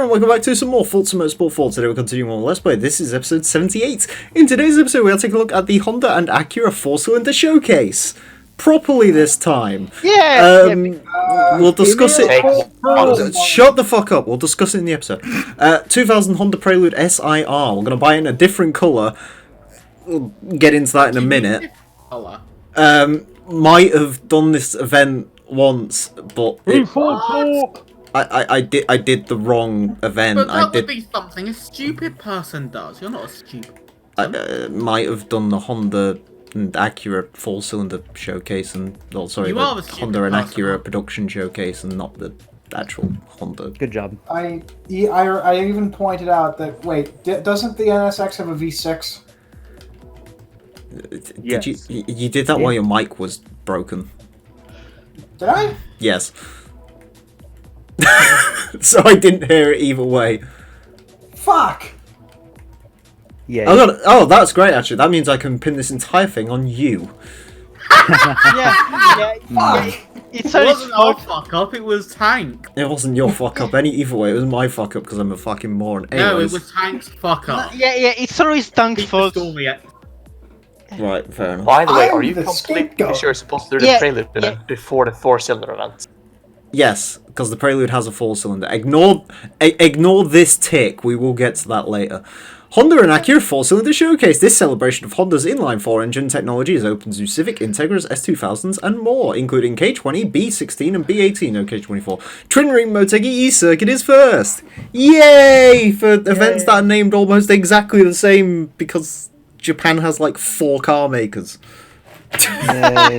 and welcome back to some more Forza Motorsport 4. Today we're continuing on Let's Play. This is episode 78. In today's episode we are taking a look at the Honda and Acura 4-cylinder showcase. Properly this time. We'll discuss it. Shut the fuck up. We'll discuss it in the episode. 2000 Honda Prelude SIR. We're going to buy it in a different colour. We'll get into that in a minute. Might have done this event once, but I did the wrong event. But that would be something a stupid person does. You're not a stupid person. Might have done the Honda and Acura 4-cylinder showcase, and the Honda and Acura production showcase, and not the actual Honda. Good job. I even pointed out that, wait, doesn't the NSX have a V6? Did you did that while your mic was broken? Did I? Yes. So I didn't hear it either way. Fuck! Yeah. Oh, that's great actually. That means I can pin this entire thing on you. It wasn't our fuck up, it was Tank. It wasn't your fuck up either way. It was my fuck up because I'm a fucking moron. Anyways. No, it was Tank's fuck up. It's always Tank's fault. Right, fair enough. By the way, are you completely sure you're supposed to do the Prelude before the 4-cylinder event? Yes, because the Prelude has a 4-cylinder. Ignore this tick. We will get to that later. Honda and Acura 4-cylinder showcase. This celebration of Honda's inline 4-engine technology is open to Civic, Integras, S2000s, and more, including K20, B16, and B18. No, K24. Twin Ring Motegi E-Circuit is first. Yay! For events that are named almost exactly the same because Japan has like 4 car makers. No,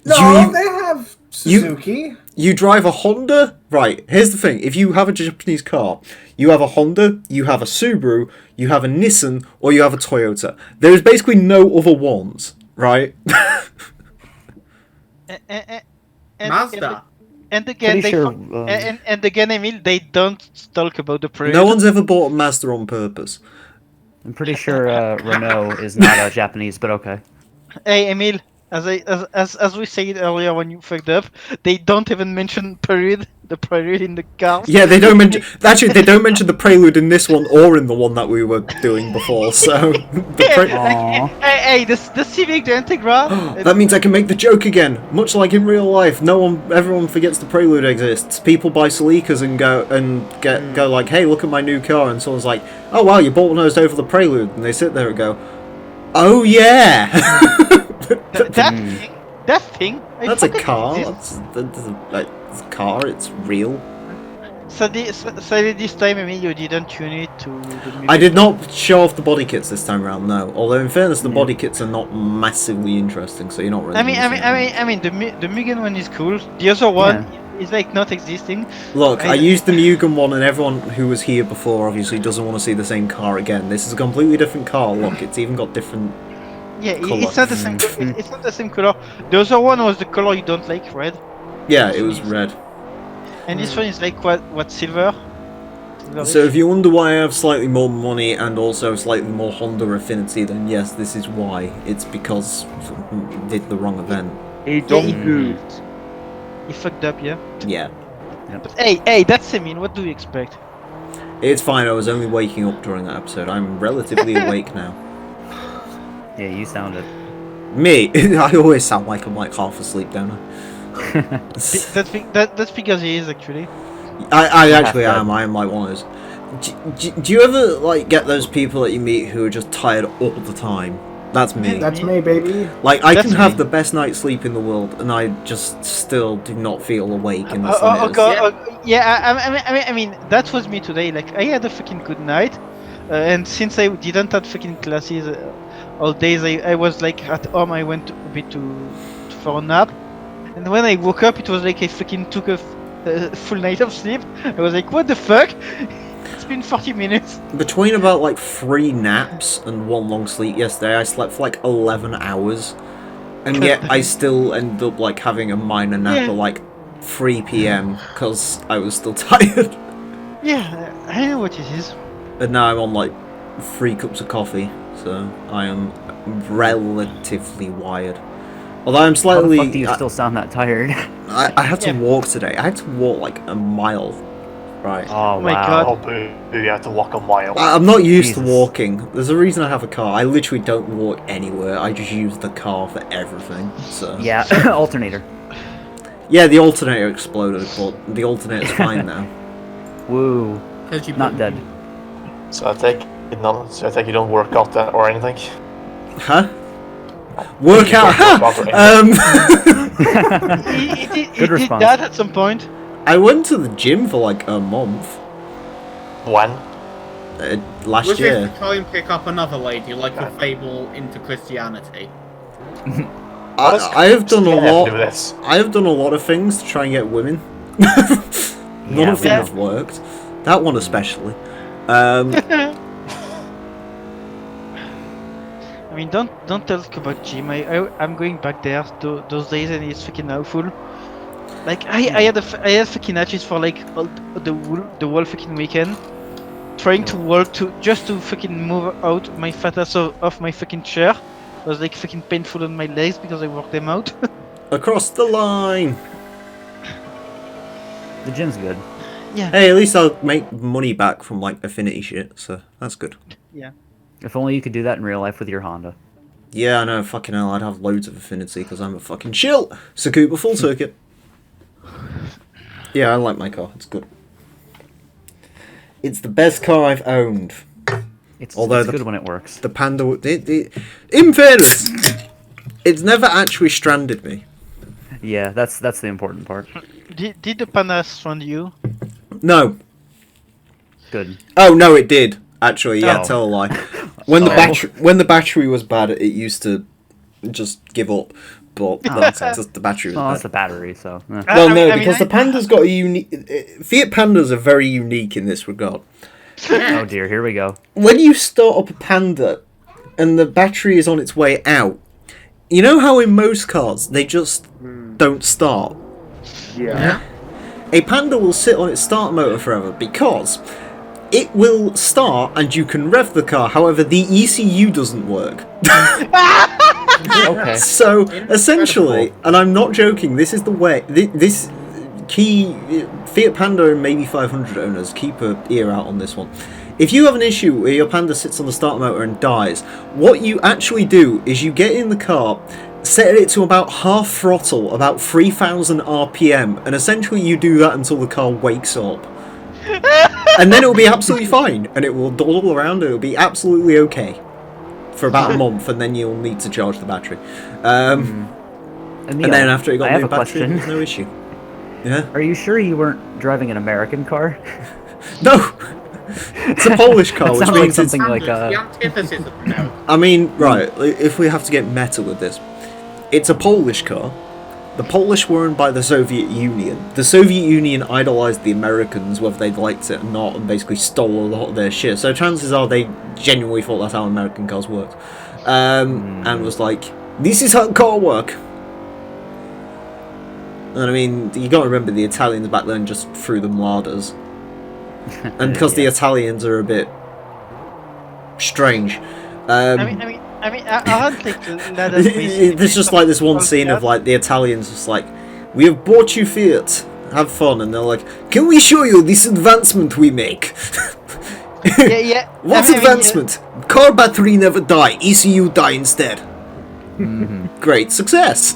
they have Suzuki. You drive a Honda? Right, here's the thing. If you have a Japanese car, you have a Honda, you have a Subaru, you have a Nissan, or you have a Toyota. There is basically no other ones, right? Mazda. And again, and again, Emile, they don't talk about the Prelude. No one's ever bought a Mazda on purpose. I'm pretty sure Renault is not Japanese, but okay. Hey, Emile. As we said earlier when you fucked up, they don't even mention the Prelude in the cars. Yeah, they don't mention. Actually, they don't mention the Prelude in this one or in the one that we were doing before. So, the Civic, the Integra. That means I can make the joke again, much like in real life. Everyone forgets the Prelude exists. People buy Celica's and go like, "Hey, look at my new car," and someone's like, "Oh wow, you bought one of those over the Prelude," and they sit there and go, "Oh yeah." That thing. That's a car. That's a car. It's real. So this time, Emile, you didn't tune it to the music. I did not show off the body kits this time around. No. Although in fairness, the body kits are not massively interesting, so you're not really. I mean, the Mugen one is cool. The other one is like not existing. Look, I used the Mugen one, and everyone who was here before obviously doesn't want to see the same car again. This is a completely different car. Look, it's even got different. Yeah, it's not the same. It's not the same color. The other one was the color you don't like, red. Yeah, it was red. And this one is like what silver. So if you wonder why I have slightly more money and also slightly more Honda affinity, then yes, this is why. It's because I did the wrong event. He fucked up, yeah. Yeah. But hey, that's Emile. What do you expect? It's fine. I was only waking up during that episode. I'm relatively awake now. Yeah, you sounded. Me? I always sound like I'm like half asleep, don't I? That's because he is actually. I actually am. I am like one of those. Do you ever like get those people that you meet who are just tired all the time? That's me. That's me, baby. Like I can have the best night's sleep in the world, and I just still do not feel awake in the slightest. I mean, that was me today. Like I had a fucking good night, and since I didn't have fucking classes all days, I was like at home. I went a bit for a nap, and when I woke up, it was like I fucking took a full night of sleep. I was like, what the fuck? It's been 40 minutes. Between about like 3 naps and 1 long sleep yesterday, I slept for like 11 hours, and yet I still ended up like having a minor nap at like 3 PM because I was still tired. Yeah, I know what it is. And now I'm on like 3 cups of coffee, so I am relatively wired. Although I'm slightly. How the fuck do you still sound that tired? I had to walk today. I had to walk like a mile Right. Oh, my wow. God. Oh, boo, you have to walk a mile. I'm not used to Jesus. walking. There's a reason I have a car. I literally don't walk anywhere. I just use the car for everything. So Yeah, alternator. yeah, the alternator exploded, but the alternator's fine now. Woo. 'Cause you Not put- dead. So I take it none. So I take you don't work out that or anything. Huh? Work out? He Good did response. that at some point. I went to the gym for like a month When? last Was year. this to try and pick up another lady like a fable into Christianity? I have done a What does lot. do with this? I have done a lot of things to try and get women. None Yeah, of them yeah. have worked. That one especially. I mean, don't talk about gym. I'm going back there those days, and it's fucking awful. Like I had fucking matches for like all the whole fucking weekend, trying to work just to fucking move out my fat ass off my fucking chair. It was like fucking painful on my legs because I worked them out. Across the line. The gym's good. Yeah. Hey, at least I'll make money back from like affinity shit, so that's good. Yeah. If only you could do that in real life with your Honda. Yeah, I know. Fucking hell, I'd have loads of affinity because I'm a fucking shill. So Coupe full circuit. Yeah, I like my car. It's good. It's the best car I've owned. It's, Although it's the- good when it works. The Panda. In fairness, it's never actually stranded me. Yeah, that's the important part. Did the Panda surround you? No. Good. Oh no, it did actually. Yeah, Oh. tell a lie. When the Oh. when the battery was bad, it used to just give up. But that's just the battery was Well, bad. that's the battery, so. Well, I no, mean, because the Panda's got a unique. Fiat Pandas are very unique in this regard. Oh dear, here we go. When you start up a Panda, and the battery is on its way out, you know how in most cars they just don't start. Yeah. A Panda will sit on its starter motor forever because it will start and you can rev the car. However, the ECU doesn't work. Okay. So essentially, and I'm not joking, this is the way. This key Fiat Panda and maybe 500 owners, keep an ear out on this one. If you have an issue where your Panda sits on the starter motor and dies, what you actually do is you get in the car, set it to about half throttle, about 3,000 RPM, and essentially you do that until the car wakes up. And then it will be absolutely fine, and it will dawdle around, and it will be absolutely okay for about a month, and then you'll need to charge the battery. Emile, And then after it got I a have new a battery, question. there's no issue. Yeah? Are you sure you weren't driving an American car? No! It's a Polish car, That which sounds like means it's... something like The antithesis of America. I mean, right, if we have to get meta with this, it's a Polish car. The Polish were owned by the Soviet Union. The Soviet Union idolized the Americans, whether they liked it or not, and basically stole a lot of their shit. So chances are they genuinely thought that's how American cars worked. And was like, this is how car work. And I mean, you gotta remember the Italians back then just threw them larders. And because the Italians are a bit strange. I don't think that is basically There's just like this one scene of like the Italians just like, we have bought you Fiat, have fun, and they're like, can we show you this advancement we make? yeah. What advancement? Car battery never die, ECU die instead. Great success.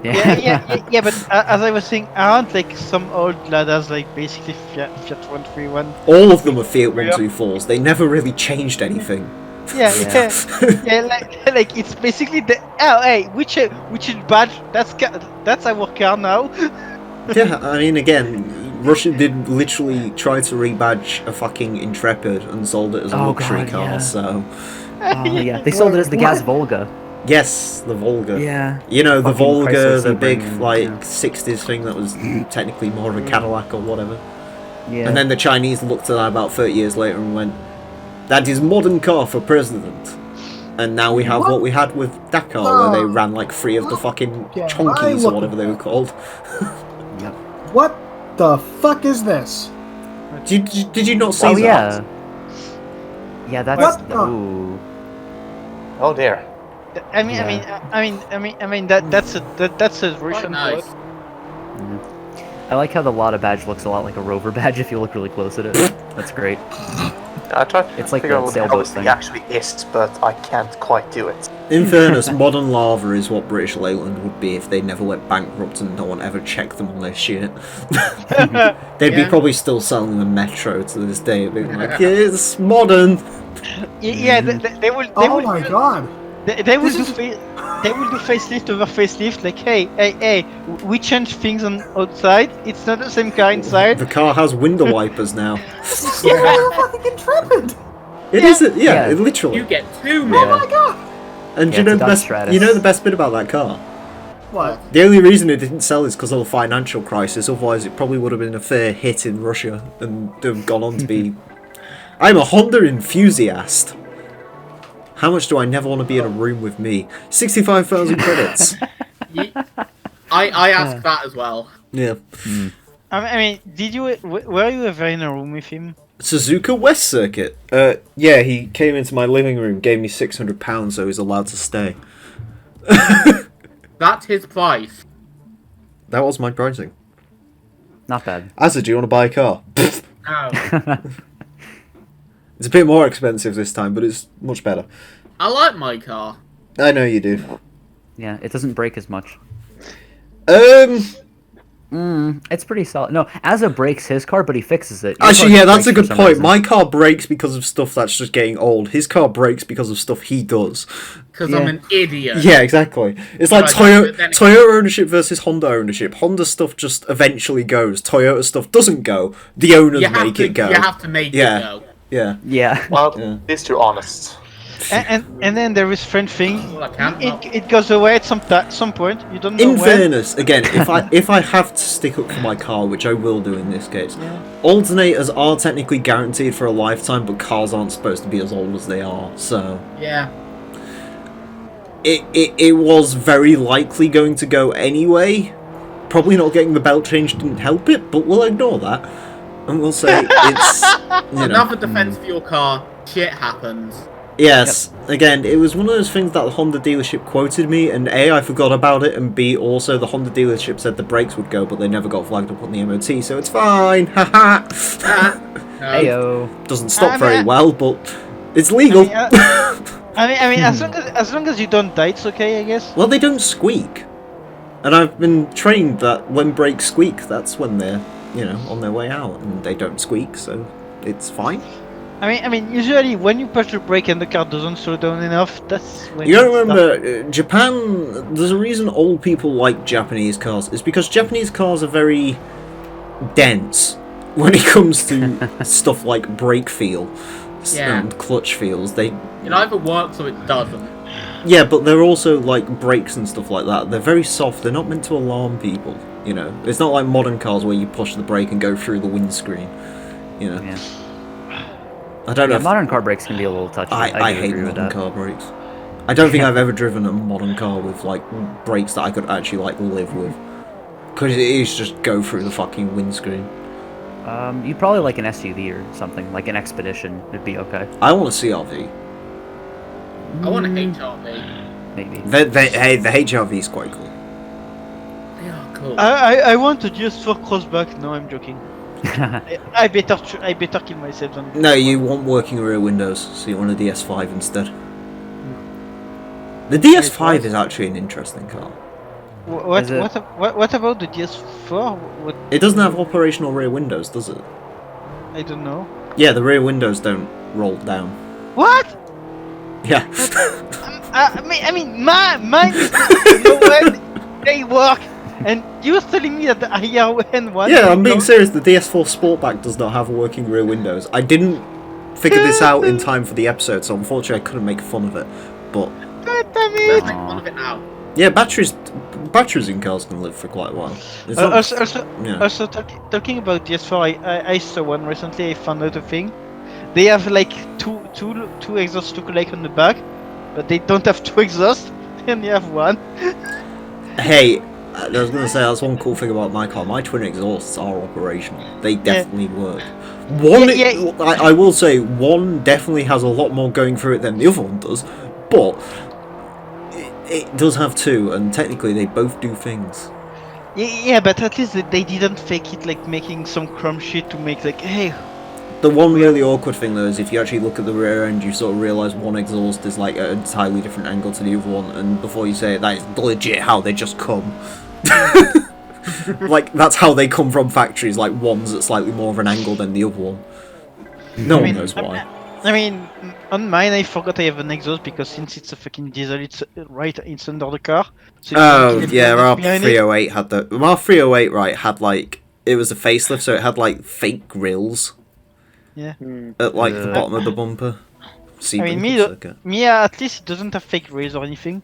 Yeah, but as I was saying, aren't like some old ladders like basically Fiat 131? All of them are Fiat 124s. They never really changed anything. Yeah, like it's basically the which is bad. That's our car now. Yeah, I mean, again, Russia did literally try to rebadge a fucking Intrepid and sold it as a Oh, luxury God, car. yeah. So Oh, yeah. They sold it as the Gas Volga. yes, the Volga. Yeah. You know, the Fucking Volga, Chrysler the big, Sebring, like, yeah. 60s thing that was technically more of a Cadillac or whatever. Yeah. And then the Chinese looked at that about 30 years later and went, that is modern car for president. And now we have what we had with Dakar, where they ran like 3 of the fucking Yeah, chonkies or whatever they were called. Yep. What the fuck is this? Did you not see Oh, that? yeah. Yeah, that's... What the- Ooh. Oh dear. I mean, that's a Quite Russian nice. boat. I like how the Lada badge looks a lot like a rover badge if you look really close at it. That's great. I tried to It's like figure the out what sailboat the thing. actually is, but I can't quite do it. In fairness, modern lava is what British Leyland would be if they never went bankrupt and no one ever checked them on their shit. They'd be Yeah. probably still selling the Metro to this day, being like, it's modern. Yeah, they will. They Oh will my do, god! They will do. They will do facelift over facelift. Like, hey, we change things on outside. It's not the same car inside. The car has window wipers now. You're fucking intrepid! It is, Yeah. literally. You get 2 Oh minutes. my god! And Yeah, you know it's a the Dodge best. Stratus. You know the best bit about that car. What? The only reason it didn't sell is because of the financial crisis. Otherwise, it probably would have been a fair hit in Russia and have gone on to be. I'm a Honda enthusiast. How much do I never want to be in a room with me? 65,000 credits. I asked that as well. Yeah. I mean, were you ever in a room with him? Suzuka West Circuit. Yeah, he came into my living room, gave me £600, so he's allowed to stay. That's his price. That was my pricing. Not bad. Asa, do you want to buy a car? No. It's a bit more expensive this time, but it's much better. I like my car. I know you do. Yeah, it doesn't break as much. It's pretty solid. No, Asa breaks his car, but he fixes it. Your Actually, car yeah, that's breaks a for good some point. reason. My car breaks because of stuff that's just getting old. His car breaks because of stuff he does. Because Yeah. I'm an idiot. Yeah, exactly. It's like Right, but then- Toyota ownership versus Honda ownership. Honda stuff just eventually goes. Toyota stuff doesn't go. The owners You have make to, it go. You have to make Yeah. it go. Yeah. Yeah. Well, Yeah. at least you're honest. And then there is French thing. Well, I can't. It goes away at some point. You don't know In when. fairness, again, if I have to stick up for my car, which I will do in this case, alternators are technically guaranteed for a lifetime, but cars aren't supposed to be as old as they are. So Yeah. it was very likely going to go anyway. Probably not getting the belt change didn't help it, but we'll ignore that. And we'll say it's, you know. Another defense for your car. Shit happens. Yes, again, it was one of those things that the Honda dealership quoted me, and A, I forgot about it, and B, also the Honda dealership said the brakes would go, but they never got flagged up on the MOT, so it's fine, haha. Heyo. Doesn't stop I very mean, well, but it's legal. I mean, as long as you don't die, it's okay, I guess. Well, they don't squeak. And I've been trained that when brakes squeak, that's when they're, you know, on their way out, and they don't squeak, so it's fine. I mean, usually when you push the brake and the car doesn't slow down enough, that's when. You gotta it's remember, Japan, there's a reason old people like Japanese cars. It's because Japanese cars are very dense when it comes to stuff like brake feel Yeah. and clutch feels. They, It either works or it doesn't. yeah, but they're also like brakes and stuff like that. They're very soft. They're not meant to alarm people. You know, it's not like modern cars where you push the brake and go through the windscreen. You know, Yeah. I don't know. Yeah, If, modern car brakes can be a little touchy. I do hate agree with modern that. car brakes. I don't think I've ever driven a modern car with like brakes that I could actually like live with. Because it is just go through the fucking windscreen. You'd probably like an SUV or something, like an Expedition would be okay. I want a CRV. I want a HRV. Maybe. Hey, the HRV is quite cool. They are cool. I want to just for crossback. No, I'm joking. I better kill myself than. No, you want working rear windows, so you want a DS5 instead. The DS5 is actually an interesting car. What Is it- what about the DS4? What It doesn't have operational rear windows, does it? I don't know. Yeah, the rear windows don't roll down. What? Yeah. I mean, mine is the way they work, and you're telling me that the IRN one. Yeah, I'm being serious. The DS4 Sportback does not have working rear windows. I didn't figure this out in time for the episode, so unfortunately I couldn't make fun of it. But God damn Let's it! make fun of it now. yeah, batteries in cars can live for quite a while. It's not- yeah. Also talking about DS4, I saw one recently. I found out a thing. They have like two exhausts to collect on the back, but they don't have two exhausts. They only have one. Hey, I was going to say, that's one cool thing about my car. My twin exhausts are operational. They definitely work. One, Yeah. I will say, one definitely has a lot more going through it than the other one does, but it does have two, and technically they both do things. Yeah, but at least they didn't fake it, like making some crumb shit to make like, hey. The one really awkward thing though is if you actually look at the rear end, you sort of realise one exhaust is like at an entirely different angle to the other one, and before you say it, that is legit how they just come. Like, that's how they come from factories, like one's at slightly more of an angle than the other one. No one knows why. I mean, on mine I forgot I have an exhaust because since it's a fucking diesel, it's it's under the car. So Oh, it's yeah, our behind it. 308 had the... Our 308, right, had like... It was a facelift, so it had like fake grills. Yeah. At like the bottom of the bumper. I mean, me at least it doesn't have fake rails or anything.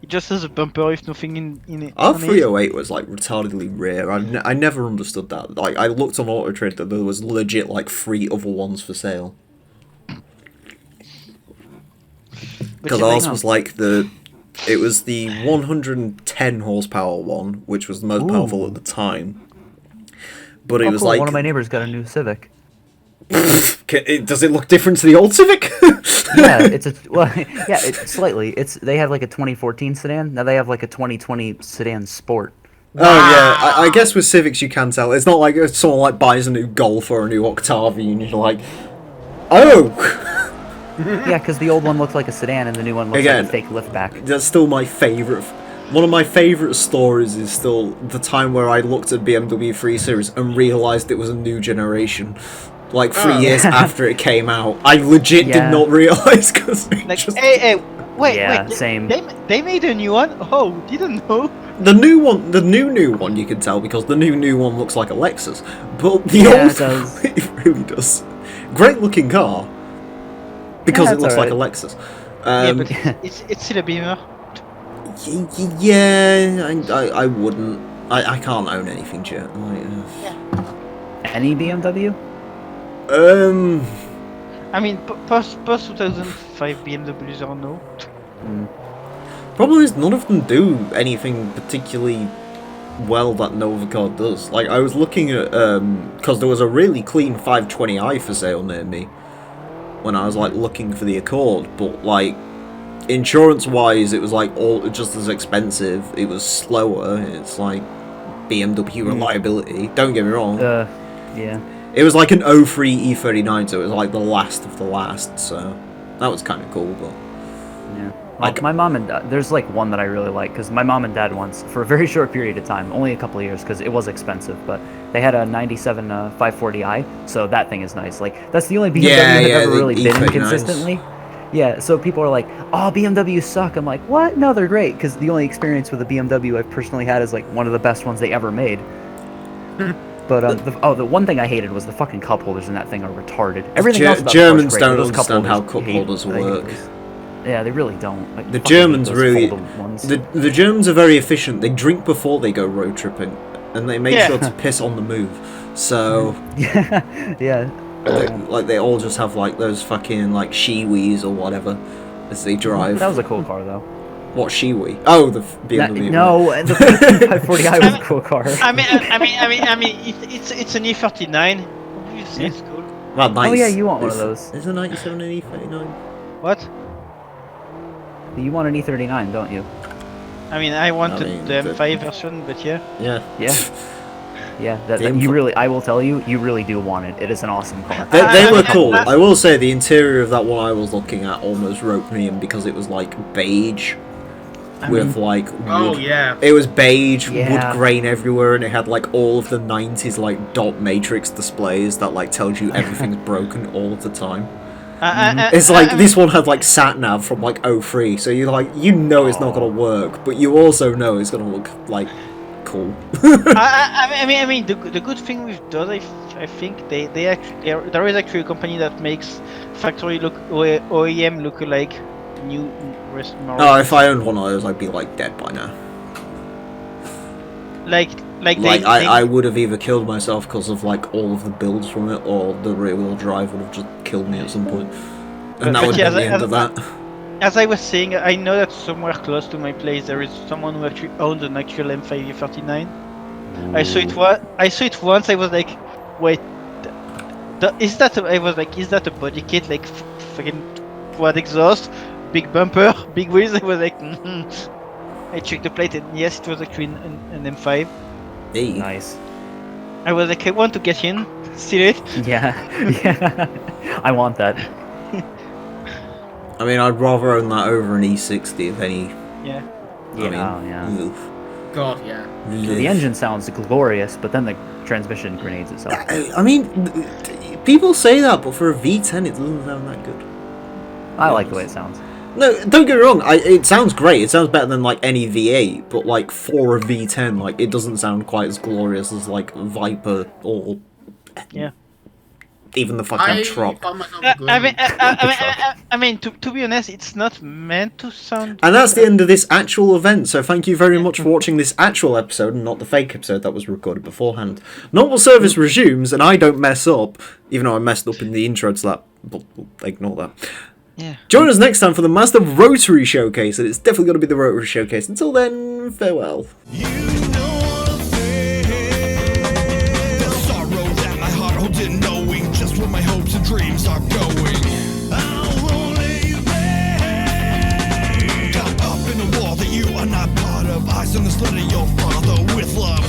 It just has a bumper with nothing in it. Our 308 was like retardedly rare. I never understood that. Like, I looked on Auto Trade that there was legit like 3 other ones for sale. Because ours was like the... It was the 110 horsepower one, which was the most powerful at the time. But it was cool. like... One of my neighbors got a new Civic. Does it look different to the old Civic? Yeah, it's slightly. They have like a 2014 sedan. Now they have like a 2020 sedan Sport. Oh yeah, I guess with Civics you can tell. It's not like if someone like buys a new Golf or a new Octavia and you're like, oh. Yeah, because the old one looks like a sedan and the new one looks like a fake liftback. That's still my favourite. One of my favourite stories is still the time where I looked at BMW 3 Series and realised it was a new generation. Like 3 years after it came out, I legit did not realise because like, hey, wait, same. They made a new one. Oh, didn't know. The new one, the new one, you can tell because the new one looks like a Lexus, but the old it does. It really does. Great looking car because it looks like a Lexus. Yeah, but it's still a Beamer. Yeah, I wouldn't. I can't own anything yet. Any BMW? I mean, post 2005 BMWs are no. Problem is, none of them do anything particularly well that no other car does. Like, I was looking at, because there was a really clean 520i for sale near me when I was, like, looking for the Accord, but, like, insurance-wise, it was, like, all just as expensive. It was slower. It's, like, BMW reliability. Don't get me wrong. Yeah. It was like an 03 E39, so it was like the last of the last, so that was kind of cool, but... Yeah. Like, my mom and dad, there's like one that I really like, because my mom and dad once, for a very short period of time, only a couple of years, because it was expensive, but they had a 97 540i, so that thing is nice. Like, that's the only BMW I've ever really been in consistently. Yeah, so people are like, oh, BMWs suck. I'm like, what? No, they're great, because the only experience with a BMW I've personally had is like one of the best ones they ever made. But the one thing I hated was the fucking cup holders in that thing are retarded. Everything else about Germans the don't those understand how cup holders work. Yeah, they really don't. Like, the Germans really, ones. the Germans are very efficient. They drink before they go road tripping, and they make sure to piss on the move. So yeah. They all just have like those fucking like Shiwis or whatever as they drive. That was a cool car though. What Shiwi? Oh, the BMW. No, the 540i was a cool car. I mean, it's an E39. Obviously, it's cool. Well, nice. Oh yeah, you want one of those? Is a 97 an E39? What? You want an E39, don't you? I mean, I wanted the M5 version, but yeah. Yeah, you really, I will tell you, you really do want it. It is an awesome car. They were cool. I will say the interior of that one I was looking at almost roped me in because it was like beige with like wood. Oh yeah. It was beige, wood grain everywhere, and it had like all of the 90s like dot matrix displays that like tells you everything's broken all of the time. It's like this one had like sat nav from like 03, so you're like it's not gonna work, but you also know it's gonna look like cool. I mean, the good thing with those, I think they actually there is actually a company that makes factory look OEM look like new. Oh, if I owned one of those, I'd be like dead by now. I would have either killed myself because of like all of the builds from it, or the rear wheel drive would have just killed me at some point, and that would be the end of that. As I was saying, I know that somewhere close to my place there is someone who actually owns an actual M5 E39. I saw it once. I was like, wait, is that a body kit, like fucking quad exhaust, big bumper, big wheels? I was like, I checked the plate and yes, it was actually an M5. Hey. Nice. I was like, I want to get in. See it? Yeah. Yeah. I want that. I mean, I'd rather own that over an E60 if any. Yeah. Yeah. I mean, Yeah. oof. God, yeah. The engine sounds glorious, but then the transmission grenades itself. I mean, people say that, but for a V10, it doesn't sound that good. I like the way it sounds. No, don't get me wrong. It sounds great. It sounds better than like any V8, but like for a V10, like it doesn't sound quite as glorious as like Viper or Yeah. even the fucking truck. found myself I mean, to be honest, it's not meant to sound. And that's the end of this actual event. So thank you very much for watching this actual episode and not the fake episode that was recorded beforehand. Normal service resumes, and I don't mess up, even though I messed up in the intro to that. But ignore that. Yeah. Join us next time for the Mazda Rotary Showcase, and it's definitely going to be the Rotary Showcase. Until then, farewell. You know the fear, the sorrow that my heart holds in knowing just where my hopes and dreams are going. I'll only you back. Got up in a wall that you are not part of. Eyes on the slit of your father with love.